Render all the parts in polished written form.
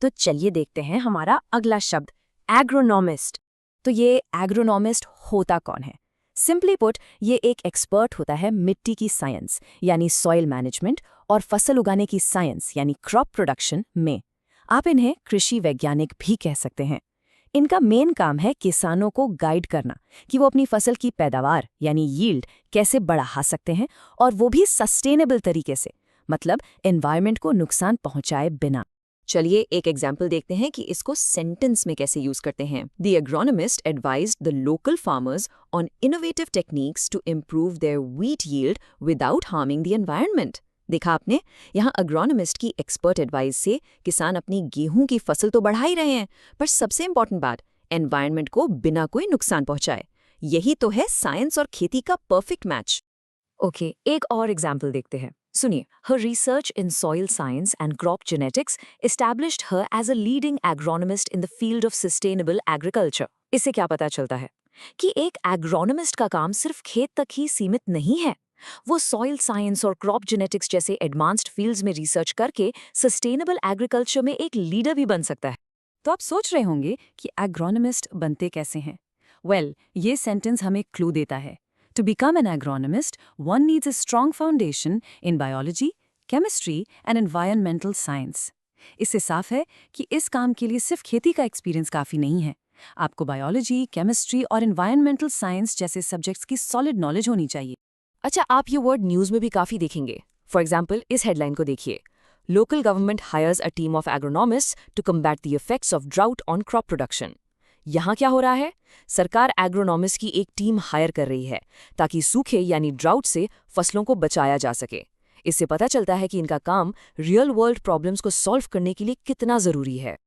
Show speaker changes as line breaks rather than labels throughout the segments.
तो चलिए देखते हैं हमारा अगला शब्द, एग्रोनॉमिस्ट। तो ये एग्रोनॉमिस्ट होता कौन है? सिंपली पुट, ये एक एक्सपर्ट होता है मिट्टी की साइंस यानी सॉइल मैनेजमेंट और फसल उगाने की साइंस यानी क्रॉप प्रोडक्शन में। आप इन्हें कृषि वैज्ञानिक भी कह सकते हैं। इनका मेन काम है किसानों को गाइड करना कि वो अपनी फसल की पैदावार यानी यील्ड कैसे बढ़ा सकते हैं, और वो भी सस्टेनेबल तरीके से, मतलब एनवायरनमेंट को नुकसान पहुंचाए बिना।
चलिए एक एग्जाम्पल देखते हैं कि इसको सेंटेंस में कैसे यूज करते हैं। The agronomist advised the local farmers on innovative techniques to improve their wheat yield without harming the environment. देखा आपने, यहाँ एग्रोनॉमिस्ट की एक्सपर्ट एडवाइस से किसान अपनी गेहूं की फसल तो बढ़ा ही रहे हैं, पर सबसे इंपॉर्टेंट बात, एनवायरनमेंट को बिना कोई नुकसान पहुंचाए। यही तो है साइंस और खेती का परफेक्ट मैच।
ओके, एक और एग्जाम्पल देखते हैं। सुनिए, her research in soil science and crop genetics established her as a leading agronomist in the field of sustainable agriculture। इससे क्या पता चलता है कि एक एग्रोनॉमिस्ट का काम सिर्फ खेत तक ही सीमित नहीं है। वो सॉइल साइंस और क्रॉप जेनेटिक्स जैसे एडवांस्ड फील्ड्स में रिसर्च करके सस्टेनेबल एग्रीकल्चर में एक लीडर भी बन सकता है। तो आप सोच रहे होंगे कि एग्रोनॉमिस्ट बनते कैसे हैं? वेल, ये सेंटेंस हमें क्लू देता है। To become an agronomist, one needs a strong foundation in biology, chemistry and environmental science। इससे साफ है कि इस काम के लिए सिर्फ खेती का एक्सपीरियंस काफ़ी नहीं है। आपको बायोलॉजी, केमिस्ट्री और एनवायरमेंटल साइंस जैसे सब्जेक्ट्स की सॉलिड नॉलेज होनी चाहिए।
अच्छा, आप ये वर्ड न्यूज में भी काफी देखेंगे। फॉर एग्जाम्पल, इस हेडलाइन को देखिए, local government hires a team of agronomists to combat the effects of drought on crop production. यहाँ क्या हो रहा है? सरकार एग्रोनॉमिस्ट की एक टीम हायर कर रही है ताकि सूखे यानी ड्राउट से फसलों को बचाया जा सके। इससे पता चलता है कि इनका काम रियल वर्ल्ड प्रॉब्लम्स को सॉल्व करने के लिए कितना जरूरी है।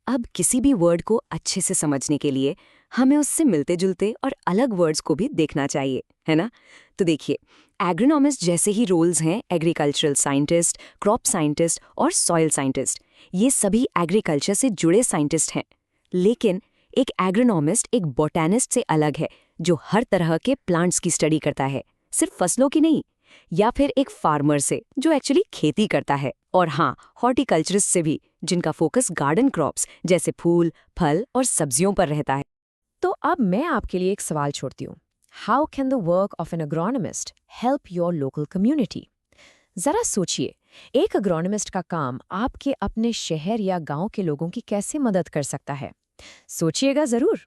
अब किसी भी वर्ड को अच्छे से समझने के लिए हमें उससे मिलते जुलते और अलग वर्ड्स को भी देखना चाहिए, है ना? तो देखिए, एग्रोनॉमिस्ट जैसे ही रोल्स हैं एग्रीकल्चरल साइंटिस्ट, क्रॉप साइंटिस्ट और सॉइल साइंटिस्ट, ये सभी एग्रीकल्चर से जुड़े साइंटिस्ट हैं। लेकिन एक एग्रोनॉमिस्ट एक बोटैनिस्ट से अलग है, जो हर तरह के प्लांट्स की स्टडी करता है, सिर्फ फसलों की नहीं। या फिर एक फार्मर से जो एक्चुअली खेती करता है, और हाँ, हॉर्टिकल्चरिस्ट से भी, जिनका फोकस गार्डन क्रॉप्स जैसे फूल, फल और सब्जियों पर रहता है। तो अब मैं आपके लिए एक सवाल छोड़ती हूँ। How can the work of an agronomist help your local community? जरा सोचिए, एक एग्रोनॉमिस्ट का काम आपके अपने शहर या गांव के लोगों की कैसे मदद कर सकता है? सोचिएगा जरूर।